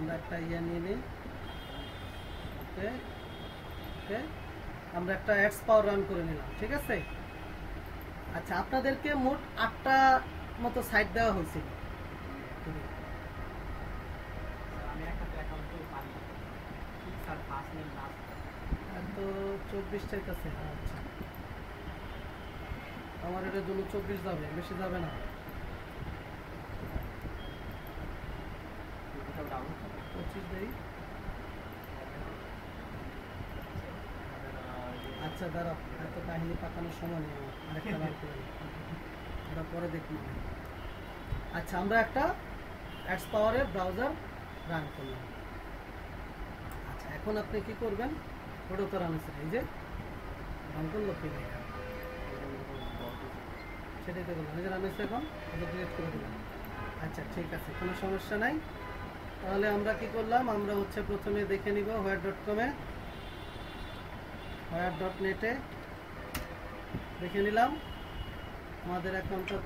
আমরা একটা ইয়ে নিয়ে নিই। ওকে ওকে, আমরা একটা অ্যাডস পাওয়ার রান করে নিলাম, ঠিক আছে। আচ্ছা, আপনাদেরকে মোট 8টা মতো সাইট দেওয়া হয়েছিল। তো 24টার কাছে। আচ্ছা, আমার এটার জন্য 24 যাবে, বেশি যাবে না। 25 দেই। আচ্ছা দাঁড়াও, এত কাহিনী পাকানোর সময় নেই আমার, আরেকটা বার করে নিই, ওটা পরে দেখুন। আচ্ছা, আমরা একটা অ্যাডস পাওয়ারের ব্রাউজার রান করলাম। আচ্ছা, এখন আপনি কি করবেন? ওটা তো রান হচ্ছে, এই যে রান করলো কি সেটাই তো বললাম, এই যে রান হচ্ছে। এখন ওটা ডিলিট করে দিলাম। আচ্ছা ঠিক আছে, কোনো সমস্যা নাই। তাহলে আমরা কি করলাম? আমরা হচ্ছে প্রথমে দেখে নিব where.com-এ, where.net-এ দেখে নিলাম আমাদের অ্যাকাউন্টটা।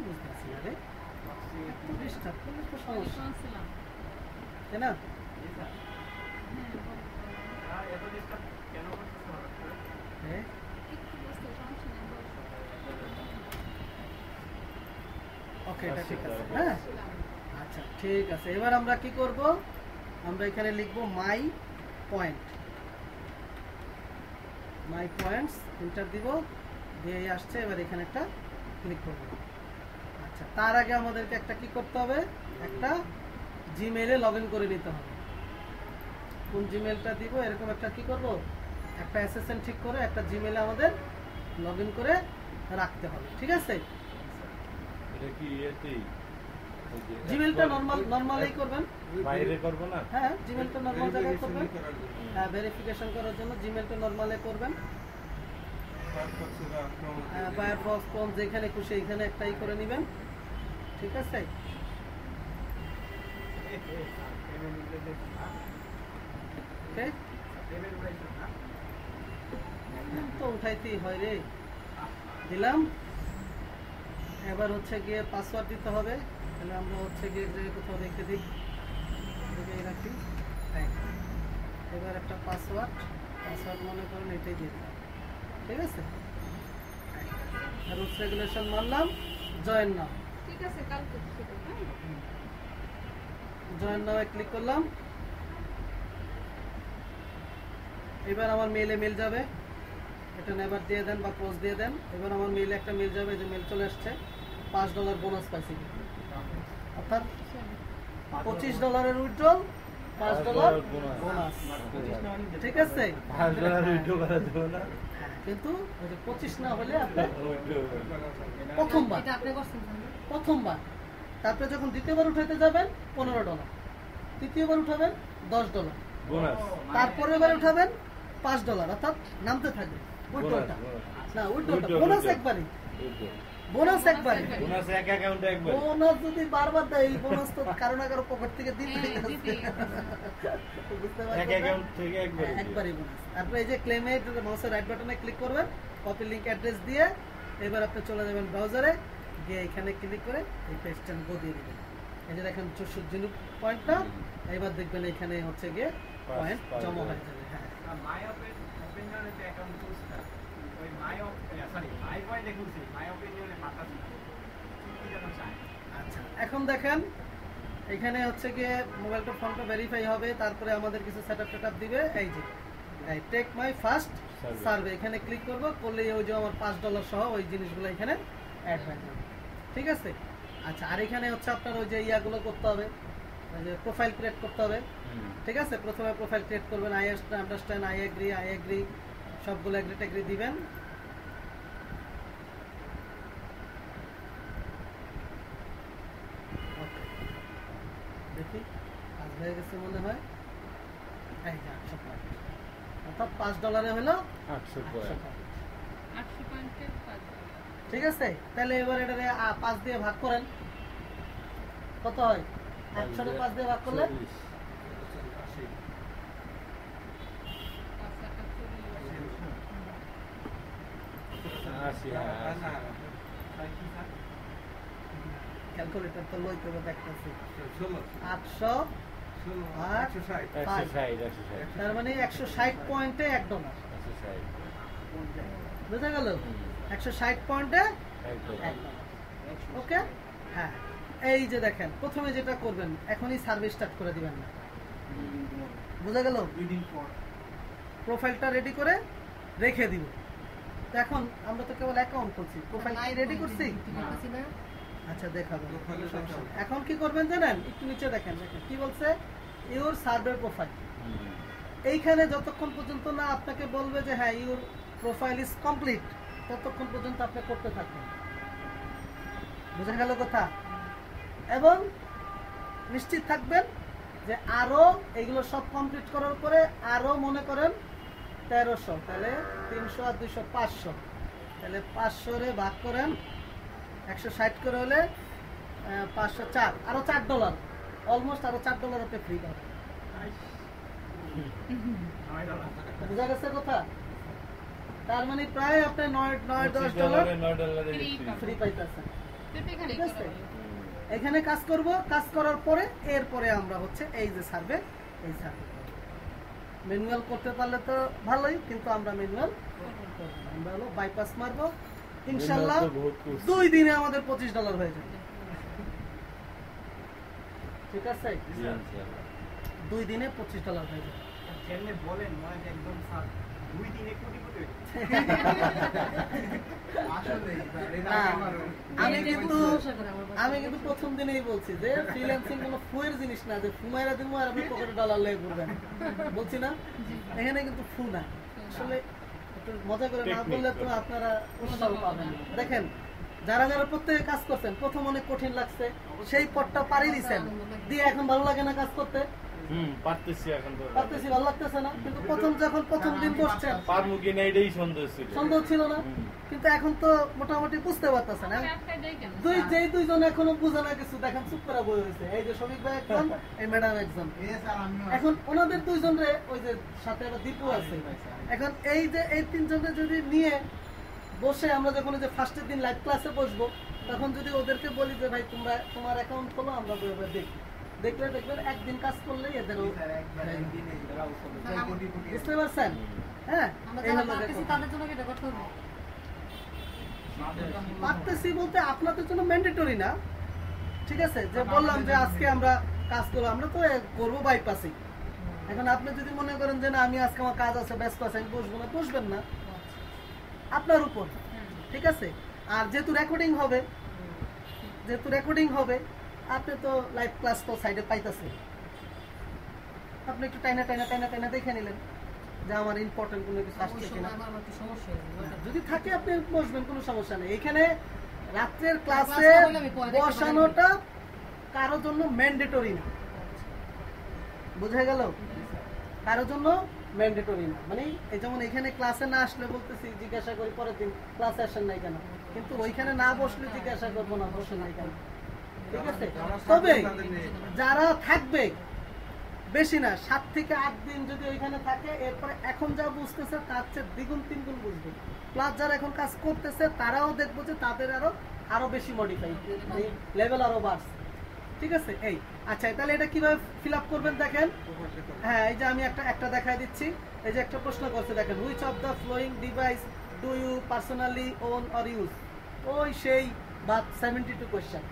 বুঝতেছি না রে, ডিস্টার্ব করলে তো সমস্যা, তাই না? ওকে, এটা ঠিক আছে। হ্যাঁ, আচ্ছা ঠিক আছে। এবার আমরা কি করব? আমরা এখানে লিখব my point, my points, enter দিব, দিয়ে আসছে। এবার এখানে একটা ক্লিক করব। আচ্ছা, তার আগে আমাদেরকে একটা কি করতে হবে? একটা জিমেইলে লগ ইন করে নিতে হবে। কোন জিমেইলটা দিব? এরকম একটা কি করব, একটা অ্যাসেসেন্ট ঠিক করে একটা জিমেইলে আমাদের লগ ইন করে রাখতে হবে, ঠিক আছে। এটা কি এতেই জিমেইলটা নরমালি করবেন, বাইরে করব না? হ্যাঁ, জিমেইলটা নরমাল জায়গায় করবেন। হ্যাঁ, ভেরিফিকেশন করার জন্য জিমেইলটা নরমালে করবেন। ফায়ারফক্স, ক্রোম, যেখানে খুশি এখানে একটাই করে নেবেন, ঠিক আছে। ওকে, তো উঠাইতেই হয় রে, দিলাম। এবার হচ্ছে গিয়ে পাসওয়ার্ড দিতে হবে। তাহলে আমরা হচ্ছে গিয়ে যে কোথাও রেখে দিই, রাখি। এবার একটা পাসওয়ার্ড মনে করেন এটাই দিয়ে দিলাম, ঠিক আছে। রুলস রেগুলেশন মানলাম, জয়েন নাও, ঠিক আছে। কালকে জয়েন নাও ক্লিক করলাম। এবার আমার মেইলে মেল যাবে, এটা নেভার দিয়ে দেন বা ক্লোজ দিয়ে দেন। এবার আমার মেইলে একটা মেল যাবে, যে মেল চলে আসছে, $5 বোনাস পাইছি, অর্থাৎ $25 উইথড্রল, $5 বোনাস, ঠিক আছে। কিন্তু 25 না হলে আপনার প্রথমবার, তারপরে যখন দ্বিতীয়বার উঠাইতে যাবেন $15, তৃতীয়বার উঠাবেন $10, তারপরে এবার উঠাবেন $5, অর্থাৎ নামতে থাকবে উইথড্রলটা। না, উইথড্রলটা বোনাস একবারই, বোনাস একবারই, বোনাস এক অ্যাকাউন্টে একবার। বোনাস যদি বারবার দেয়, এই বোনাস তো কারো না কারো পকেট থেকে দিতে বুঝতে পারছেন, এক অ্যাকাউন্ট থেকে একবার একবারই বোনাস। তারপরে এই যে ক্লেমে মাউসের রাইট বাটনে ক্লিক করবেন, কপি লিংক অ্যাড্রেস দিয়ে এবার আপনি চলে যাবেন ব্রাউজারে গিয়ে, এখানে ক্লিক করে এই পেজটা গো দিয়ে দিবেন। এই যে দেখেন 64 পয়েন্টটা, এবার দেখবেন এখানে হচ্ছে গিয়ে পয়েন্ট জমা হয়ে যাবে। হ্যাঁ, আচ্ছা, এখন দেখেন এখানে হচ্ছে গিয়ে মোবাইলটা ফোনটা ভেরিফাই হবে, তারপরে আমাদের কিছু সেটআপ টেটআপ দিবে। এই যে টেক মাই ফার্স্ট সার্ভে, এখানে ক্লিক করব, করলে ওই যে আমার $5 সহ ওই জিনিসগুলো এখানে অ্যাড হয়ে যাবে, ঠিক আছে। আচ্ছা, আর এখানে হচ্ছে আপনার ওই যে ইয়াগুলো করতে হবে, ওই যে প্রোফাইল ক্রিয়েট করতে হবে, ঠিক আছে। প্রথমে প্রোফাইল ক্রিয়েট করবেন, আন্ডারস্ট্যান্ড, আই এগ্রি সবগুলো এগ্রি টেগ্রি দিবেন। দেখি কাজ হয়ে গেছে মনে হয়। এই যে 800 পয়েন্ট, অর্থাৎ $5 হলো 800 পয়েন্ট, ঠিক আছে। তাহলে এবার এটা 5 দিয়ে ভাগ করেন, কত হয়? 800 5 দিয়ে ভাগ করলে 80। ক্যালকুলেটর তো লইতে হবে দেখতেছি 800 160 তার মানে 160 পয়েন্টে $1 বুঝা গেল 160 পয়েন্টে $1 ওকে হ্যাঁ এই যে দেখেন প্রথমে যেটা করবেন এখনই সার্ভিস স্টার্ট করে দিবেন না বুঝা গেল প্রোফাইলটা রেডি করে রেখে দিব তো এখন আমরা তো কেবল অ্যাকাউন্ট করছি প্রোফাইল রেডি করছি আচ্ছা দেখাবো এখন কি করবেন জানেন একটু নিচে দেখেন দেখেন কি বলছে ইউর সার্ভার প্রোফাইল এইখানে যতক্ষণ পর্যন্ত না আপনাকে বলবে যে হ্যাঁ ইউর প্রোফাইল ইজ কমপ্লিট ততক্ষণ পর্যন্ত আপনি করতে থাকবেন বুঝা গেল কথা এবং নিশ্চিত থাকবেন যে আরো এগুলো সব কমপ্লিট করার পরে আরো মনে করেন 1300 তাহলে 300 আর 200 500 তাহলে 500 রে ভাগ করেন 160 করে হলে 504 আরো $4 অলমোস্ট আরো $4 আপনি ফ্রি পাবেন বুঝা গেছে কথা তার মানে প্রায় আপনি $9-10 ফ্রি পাইতেছেন ঠিক আছে এখানে কাজ করব কাজ করার পরে এরপরে আমরা হচ্ছে এই যে সার্ভে এই সার্ভে ম্যানুয়াল করতে পারলে তো ভালোই কিন্তু আমরা ম্যানুয়াল আমরা হলো বাইপাস মারবো ইনশাআল্লাহ 2 দিনে আমাদের $25 হয়ে যাবে ঠিক আছে 2 দিনে $25 হয়ে যাবে কেমনে বলেন নয় একদম স্যার 2 দিনে কোটি কোটি আসলে আমি কিন্তু প্রথম দিনেই বলছি যে ফ্রিল্যান্সিং কোনো ফুয়ের জিনিস না যে ফুমাইরা দিমু আর আপনি পকেটে ডলার লয়ে ঘুরবেন বলছি না এখানে কিন্তু ফু না আসলে একটু মজা করে না বললে তো আপনারা উৎসাহ পাবেন না। দেখেন যারা যারা প্রত্যেকে কাজ করছেন প্রথম অনেক কঠিন লাগছে সেই পথটা পাড়ি দিছেন দিয়ে এখন ভালো লাগে না কাজ করতে পারতেছি এখন তো পারতেছি ভালো লাগতেছে না কিন্তু প্রথম দিন বসছেন পারমু কিনা এটাই সন্দেহ ছিল সন্দেহ ছিল না কিন্তু এখন তো মোটামুটি বুঝতে পারতেছেন দুইজন এখনো বুঝে না কিছু দেখেন চুপ করে বই হয়েছে এই যে শ্রমিক ভাই একজন এই ম্যাডাম একজন এখন ওনাদের দুইজনের ওই যে সাথে আবার দীপু আছে এখন এই যে এই তিনজনকে যদি নিয়ে বসে আমরা যখন যে ফার্স্টের দিন লাইভ ক্লাসে বসবো তখন যদি ওদেরকে বলি যে ভাই তোমরা তোমার অ্যাকাউন্ট খোলো আমরা দেখি দেখবেন একদিন কাজ করলেই এদেরও বুঝতে পারছেন হ্যাঁ পারতেছি বলতে আপনাদের জন্য ম্যান্ডেটরি না ঠিক আছে যে বললাম যে আজকে আমরা কাজ করবো আমরা তো করবো বাইপাসই এখন আপনি যদি মনে করেন যে না আমি আজকে আমার কাজ আছে ব্যস্ত আছে আমি বসবো না বসবেন না আপনার উপর ঠিক আছে আর যেহেতু রেকর্ডিং হবে আপনি তো লাইভ ক্লাস তো সাইডে পাইতেছে আপনি একটু টাইনা দেখে নিলেন যে আমার ইম্পর্টেন্ট কোনো কিছু আসছে কিনা যদি থাকে আপনি বসবেন কোনো সমস্যা নেই এখানে রাত্রের ক্লাসে বসানোটা কারোর জন্য ম্যান্ডেটরি না বুঝা গেল কারোর জন্য ম্যান্ডেটরি না মানে এই যেমন এখানে ক্লাসে না আসলে বলতেছি জিজ্ঞাসা করি পরের দিন ক্লাসে আসেন নাই কেন কিন্তু ওইখানে না বসলে জিজ্ঞাসা করবো না বসে নাই কেন ঠিক আছে তবে যারা থাকবে বেশি না 7 থেকে 8 দিন যদি ওইখানে থাকে এরপরে এখন যা বুঝতেছে তার চেয়ে দ্বিগুণ তিনগুণ বুঝবে প্লাস যারা এখন কাজ করতেছে তারাও দেখবো যে তাদের আরো বেশি মডিফাই লেভেল আরো বাড়ছে ঠিক আছে এই আচ্ছা তাহলে এটা কিভাবে ফিল আপ করবেন দেখেন হ্যাঁ এই যে আমি একটা দেখাই দিচ্ছি এই যে একটা প্রশ্ন করছে দেখেন which of the following device do you personally own or use ওই সেই বা 72 কোয়েশ্চেন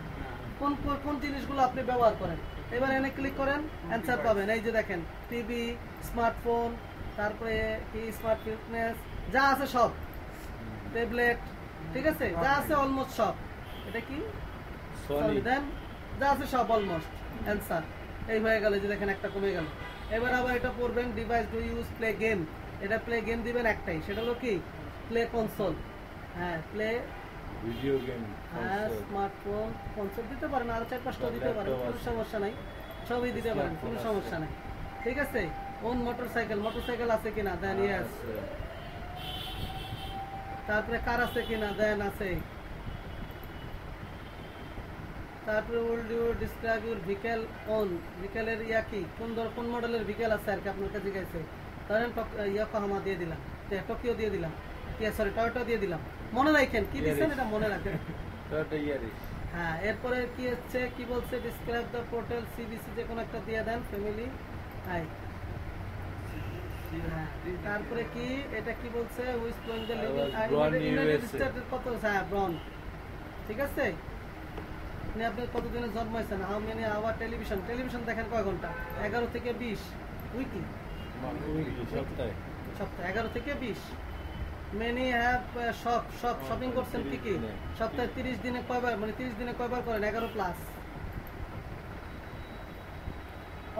কোন জিনিসগুলো আপনি ব্যবহার করেন এবার এনে ক্লিক করেন অ্যান্সার পাবেন এই যে দেখেন টিভি স্মার্টফোন তারপরে কি স্মার্ট ফিটনেস যা আছে সব ট্যাবলেট ঠিক আছে যা আছে অলমোস্ট সব এটা কি দেন যা আছে সব অলমোস্ট অ্যান্সার এই হয়ে গেল যে দেখেন একটা কমে গেল এবার আবার এটা পড়বেন device do use play game এটা প্লে গেম দিবেন একটাই সেটা হলো কি প্লে কনসোল হ্যাঁ প্লে ভিডিও গেম হ্যাঁ স্মার্টফোন কনসোল দিতে পারেন আর 4-5টা দিতে পারেন কোনো সমস্যা নাই সবই দিতে পারেন কোনো সমস্যা নাই ঠিক আছে ওন মোটরসাইকেল আছে কিনা দেন ইয়েস তারপরে কার আছে কিনা দেন আছে তারপরে will you describe your vehicle on ভেহিকলের কি কোন মডেলের ভেহিকল আছে আর কি আপনার কাছে জিজ্ঞাসা ধরেন ইয়াকোহামা দিয়ে দিলাম টোকিও দিয়ে দিলাম সরি টয়োটা দিয়ে দিলাম মনে রাখেন কি দিচ্ছেন এটা মনে রাখেন টয়োটা ইয়ারিস হ্যাঁ, এরপরে কি হচ্ছে, কি বলছে, ডিসক্রাইব দ্য পোর্টাল সিবিসি যে কোনো একটা দিয়ে দেন, ফ্যামিলি। হ্যাঁ, তারপরে কি এটা কি বলছে, উইস প্লেইং দ্য লিভিং ইউনাইটেড স্টেটের কত, হ্যাঁ ব্রন, ঠিক আছে। আপনি কতদিনে জন্মাইছেন, how many hour television, television দেখেন কয় ঘন্টা, 11 থেকে 20 উইকলি, সপ্তাহে সপ্তাহে 11 থেকে 20। মেনি হ্যাভ শপিং করছেন কি কি, সপ্তাহে 30 দিনে কয়বার, মানে 30 দিনে কয়বার করেন, 11 প্লাস।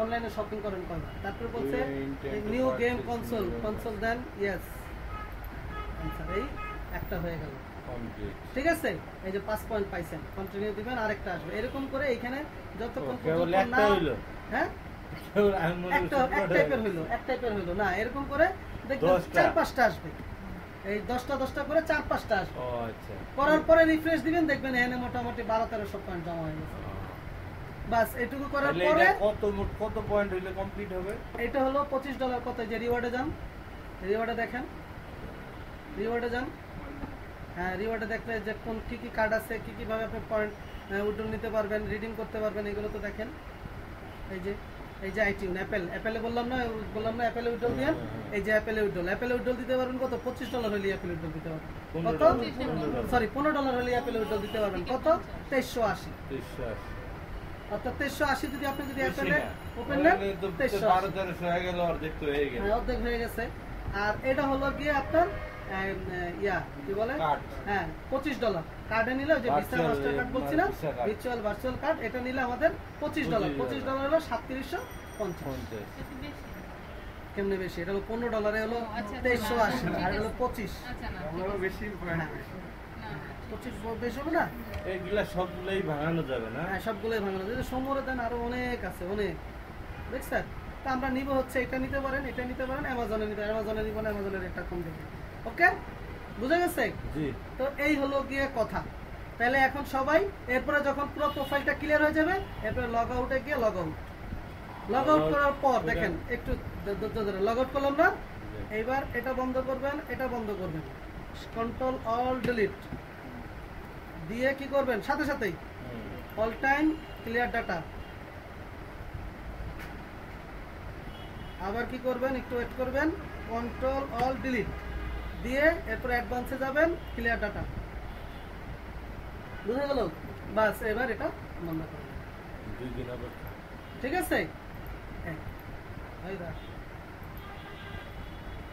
অনলাইনে শপিং করেন কয়বার। তারপর বলছে নিউ গেম কনসোল দেন, ইয়েস আনসার, এই একটা হয়ে গেল, ঠিক আছে। এই যে 5 পয়েন্ট পাইছেন, কন্টিনিউ দিবেন, আরেকটা আসবে, এরকম করে এইখানে যতক্ষণ পর্যন্ত না, হ্যাঁ এক টাইপের হইলো না, এরকম করে দেখবেন 4-5টা আসবে, এই 10টা করে 4-5টা আসবে। করার পরে রিফ্রেশ দিবেন, দেখবেন এখানে মোটামুটি 12-1300 পয়েন্ট জমা হয়ে গেছে। বাস এটুকু করার পরে কত পয়েন্ট হইলে কমপ্লিট হবে? এটা হলো $25। কত, যে রিওয়ার্ডে যান, রিওয়ার্ডে দেখেন, রিওয়ার্ডে যান, হ্যাঁ রিওয়ার্ডে দেখলে যে কোন কি কি কার্ড আছে, কি কিভাবে আপনি পয়েন্ট উইথড্র নিতে পারবেন, রিডিং করতে পারবেন, এগুলো তো দেখেন। এই যে আইটিউন অ্যাপেলে বললাম না অ্যাপেলে উইথড্র দেন, এই যে অ্যাপেলে উইথড্র দিতে পারবেন কত, $25 হলে অ্যাপেলে উইথড্র দিতে পারবেন কত, সরি $15 হলে অ্যাপেলে উইথড্র দিতে পারবেন কত, 2380। অর্থাৎ 2380 যদি আপনি যদি অ্যাপেলে ওপেন নেন, 2300 হয়ে গেল, অর্ধেক হয়ে গেছে। আর এটা হলো গিয়ে আপনার কি বলে, হ্যাঁ $25 কার্ডে নিলে, যে ভিসা মাস্টার কার্ড বলছি না, ভার্চুয়াল কার্ড, এটা নিলে আমাদের $25 হলো 3750। কেমনে বেশি, এটা হলো $15 হলো 2380, আর হলো 25 বেশি হ্যাঁ 25 বেশি হবে না, এইগুলা সবগুলাই ভাঙানো যাবে না? হ্যাঁ সবগুলোই ভাঙানো যাবে, সমরে দেন আরো অনেক আছে, অনেক দেখছেন। তা আমরা নিব হচ্ছে এটা নিতে পারেন, অ্যামাজনে নিতে, অ্যামাজনে নিব না, অ্যামাজনের রেটটা কম দেবে। ওকে, বুঝা গেছে? জি। তো এই হলো গিয়ে কথা। তাহলে এখন সবাই, এরপরে যখন পুরো প্রোফাইলটা ক্লিয়ার হয়ে যাবে, এরপরে লগ আউটে গিয়ে লগ আউট করার পর দেখেন একটু লগ আউট করলাম না, এইবার এটা বন্ধ করবেন, কন্ট্রোল অল ডিলিট দিয়ে কি করবেন, সাথে সাথেই অল টাইম ক্লিয়ার ডাটা, আবার কি করবেন, একটু ওয়েট করবেন, কন্ট্রোল অল ডিলিট দিয়ে এরপর অ্যাডভান্সে যাবেন, ক্লিয়ার ডাটা, বুঝে গেল? বাস এবার এটা বন্ধ করবেন, ঠিক আছে?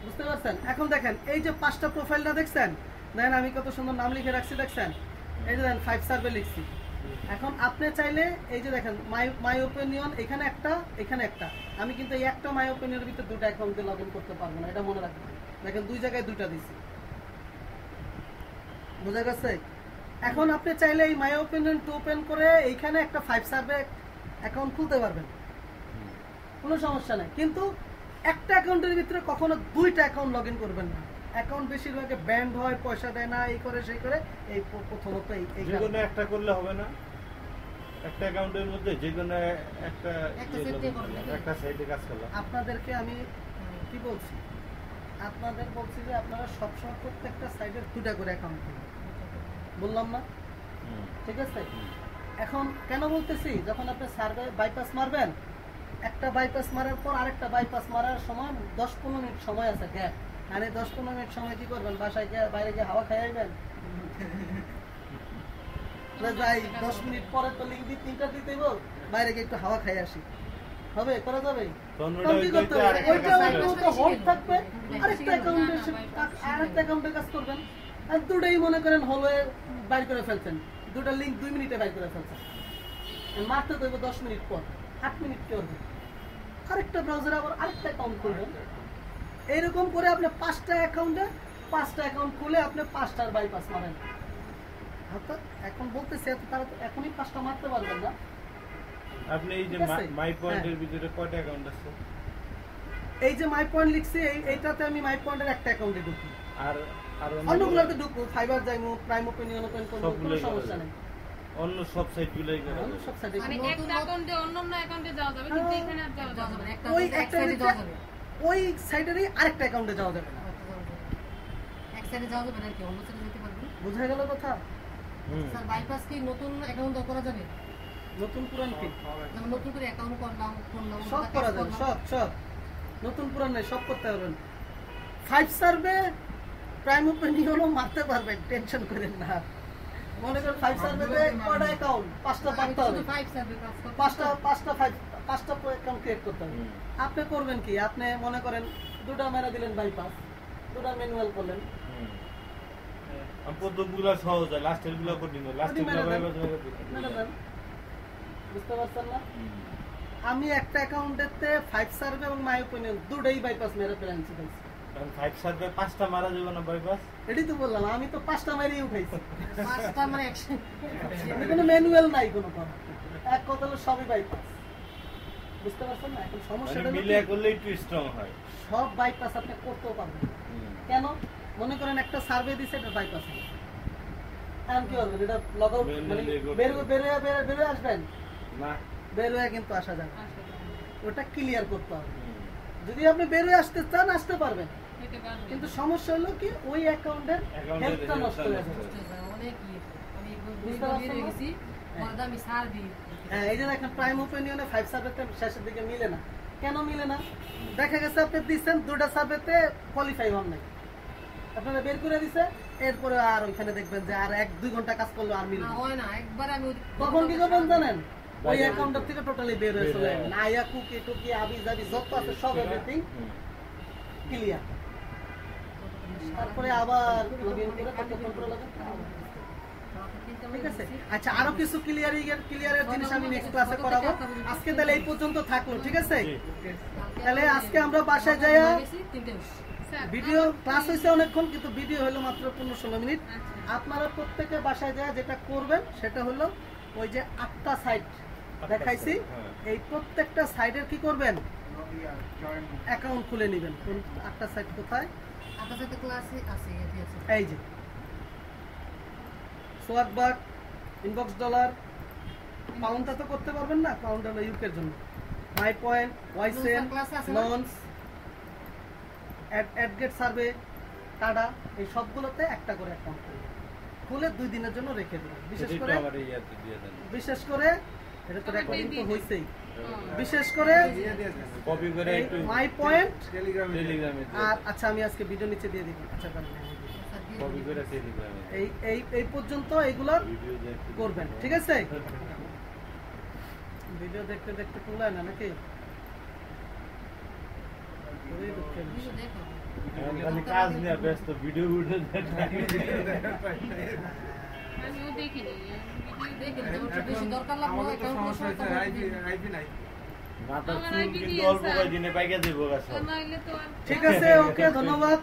বুঝতে পারছেন? এখন দেখেন এই যে 5টা প্রোফাইলটা দেখছেন, দেখেন আমি কত সুন্দর নাম লিখে রাখছি, দেখছেন? এই যে দেখেন 5 সার্ভে লিখছি। এখন আপনি চাইলে এই যে দেখেন মাই ওপিনিয়ন, এখানে একটা, আমি কিন্তু এই একটা মাই ওপিনিয়নের ভিতরে 2টা অ্যাকাউন্টে লগ ইন করতে পারবো না, এটা মনে রাখবেন। দেখেন 2 জায়গায় 2টা দিছি, বুঝা গেছে? এখন আপনি চাইলে এই মাই ওপিনিয়ন টু ওপেন করে এইখানে একটা 5 সার্ভে অ্যাকাউন্ট খুলতে পারবেন, কোনো সমস্যা নাই। কিন্তু একটা অ্যাকাউন্টের ভিতরে কখনো 2টা অ্যাকাউন্ট লগ ইন করবেন না। অ্যাকাউন্ট বেশিরভাগে ব্যান্ড হয়, পয়সা দেয় না, এই করে সেই করে, এই প্রথমত এই যে কোনো একটা করলে হবে না, একটা অ্যাকাউন্টের মধ্যে যে কোনো একটা সাইডে কাজ করলাম। আপনাদেরকে আমি কি বলছি, আপনাদের বলছি যে আপনারা সবসময় প্রত্যেকটা সাইডের 2টা করে অ্যাকাউন্ট করবেন, বললাম না? ঠিক আছে। এখন কেন বলতেছি, যখন আপনি সার্ভে বাইপাস মারবেন, একটা বাইপাস মারার পর আরেকটা বাইপাস মারার সময় 10-15 মিনিট সময় আছে গ্যাপ, আর এই 10-15 মিনিট সময় কি করবেন, বাসায় গিয়ে বাইরে গিয়ে হাওয়া খেয়ে আসবেন, যাই 10 মিনিট পরে তো লিঙ্ক দিয়ে 3টা দিতে বল, বাইরে গিয়ে একটু হাওয়া খেয়ে আসি, হবে? করা যাবে? কি করতে হবে, ওইটা হোল্ড থাকবে, আরেকটা অ্যাকাউন্টে কাজ করবেন, আর 2টাই মনে করেন হলে বাইর করে ফেলছেন, 2টা লিঙ্ক 2 মিনিটে বাইর করে ফেলছেন, মারতে দেবো 10 মিনিট পর, 8 মিনিট করবে, আরেকটা ব্রাউজারে আবার আরেকটা অ্যাকাউন্ট করবেন, এইরকম করে আপনি 5টা অ্যাকাউন্ট খুলে আপনি 5টার বাইপাস মারেন। এখন বলতেছি তারা তো এখনই 5টা মারতে পারবেন না। আপনি এই যে মাই পয়েন্টের ভিতরে কয়টা অ্যাকাউন্ট আছে? এই যে মাই পয়েন্ট লিখছি, এইটাতে আমি মাই পয়েন্টের একটা অ্যাকাউন্টে ঢুকি, আর অন্যগুলোতে ঢুকবো, ফাইবার যাইমু, প্রাইম ওপিনিয়ন ওপেন করব, কোনো সমস্যা নেই। অন্য সব সাইটগুলোই করা যাবে, সব সাইটে মানে একটা অ্যাকাউন্টে অন্য অ্যাকাউন্টে যাওয়া যাবে, কিন্তু এখানে আর যাওয়া যাবে না। ওই একটা ওই সাইটেরই আরেকটা অ্যাকাউন্টে যাওয়া যাবে না। এক সাইডে যাওয়া যাবে না, কি অন্য সাইডে যেতে পারবেন? বুঝা গেল কথা? স্যার বাইপাস কি নতুন অ্যাকাউন্ট করা যাবে? নতুন পুরান কি মানে নতুন করে অ্যাকাউন্ট করলাম, ফোন নাম্বার সব করা যাবে, সব নতুন পুরান নেই, সব করতে পারবেন। 5 সার্ভে প্রাইম ওপিনিয়নও মারতে পারবেন, টেনশন করেন না। মনে করেন 5 সার্ভেতে কয়টা অ্যাকাউন্ট? 5টা পারতে হবে, 5 সার্ভে কাজ করতে 5টা অ্যাকাউন্ট ক্রিয়েট করতে হবে। আপনি করবেন কি, আপনি মনে করেন 2টা মেরা দিলেন বাইপাস, 2টা ম্যানুয়াল করলেন, আমি প্রথমগুলো সহজ হয়, লাস্টের গুলো কঠিন হয়, লাস্টের গুলো মেরা দেন। বুঝতে পারছেন না? আমি একটা অ্যাকাউন্টেতে 5 সার্ভে এবং মাই ওপিনিয়ন দুটোই বাইপাস মেরে ফেলেছি। 5 সার্ভে 5টা মারা যাবে না বাইপাস? এটাই তো বললাম, আমি তো 5টা মেরেই উঠাইছি। 5টা মানে অ্যাকশন কোনো ম্যানুয়াল নাই কোনো কথা, এক কথা হলো সবই বাইপাস। বুঝতে পারছেন না? এখন সমস্যাটা হলো মিলে কি, করলে একটু স্ট্রং হয়। সব বাইপাস আপনি করতেও পারবেন। কেন? মনে করেন একটা সার্ভে দিছে, এটা বাইপাস হবে, এখন কি করবেন? এটা লগ আউট বের আসবেন না, বের হয়ে কিন্তু আসা যাবে, আসলে ওটা ক্লিয়ার করতে হবে। যদি আপনি বের হয়ে আসতে চান আসতে পারবেন, এটা পারবে। কিন্তু সমস্যা হলো কি ওই অ্যাকাউন্টের হেলথটা নষ্ট হয়ে যাবে। অনেক আমি বুঝতে পারছেন না? গেছি পরে আমি সার দিই। হ্যাঁ, এই যে দেখেন প্রাইম ওপিনিয়নে 5 সার্ভেতে শেষের দিকে মিলে না। কেন মিলে না? দেখা গেছে আপনি দিচ্ছেন 2টা সার্ভেতে কোয়ালিফাই হন নাই, আপনারা বের করে দিছে, এরপরে আর ওইখানে দেখবেন যে আর 1-2 ঘন্টা কাজ করলো আর মিলবে না না। হয় না, একবার আমি তখন কি করবেন জানেন? ওই অ্যাকাউন্টের থেকে টোটালি বের হয়ে চলে যাবেন। আয়া কুকি টুকি আবি জাবি যত আছে সব এভরিথিং ক্লিয়ার। তারপরে আবার লগইন করে কতক্ষণ করে লাগবে? ঠিক আছে। আচ্ছা, আরো কিছু ক্লিয়ারের জিনিস আমি নেক্সট ক্লাসে করাবো। আজকে তাহলে এই পর্যন্ত থাকলো, ঠিক আছে? তাহলে আজকে আমরা বাসায় যাইয়া স্যার, ভিডিও ক্লাস হয়েছে অনেকক্ষণ, কিন্তু ভিডিও হলো মাত্র 15-16 মিনিট। আচ্ছা। আপনারা প্রত্যেকে বাসায় যায় যেটা করবেন সেটা হলো ওই যে 8টা সাইট দেখাইছি, এই প্রত্যেকটা সাইডের কি করবেন? অ্যাকাউন্ট খুলে নেবেন। কোন 8টা সাইট কোথায়? আপনার সাথে ক্লাসে আছে এটি আছে। এই যে সোয়াগবাগ, ইনবক্স ডলার, পাউন্ডটা তো করতে পারবেন না, পাউন্ড হলো ইউকের জন্য। মাই পয়েন্ট, ওয়াইসেন, লঞ্চ, অ্যাডগেট সার্ভে, টাডা, এই সবগুলোতে একটা করে অ্যাকাউন্ট খুলে 2 দিনের জন্য রেখে দেবেন। বিশেষ করে এটা তো রেকর্ডিং তো হইছেই, বিশেষ করে কপি করে একটু মাই পয়েন্ট টেলিগ্রামে আর আচ্ছা আমি আজকে ভিডিও নিচে দিয়ে দিব। আচ্ছা কপি করে টেলিগ্রামে এই পর্যন্ত এইগুলো ভিডিও দেখতে করবেন, ঠিক আছে? ভিডিও দেখতে দেখতে কুলায় না নাকি? খুবই দুঃখের বিষয়। দেখো খালি কাজ নিয়ে ব্যস্ত, ভিডিও উঠে আমিও দেখিনি দেখেন বেশি দরকার লাগলো অ্যাকাউন্ট মাথার চুল কিন্তু অল্প কয়েকদিনে পাইকা দেবো গাছ। নাইলে তো আর ঠিক আছে, ওকে, ধন্যবাদ।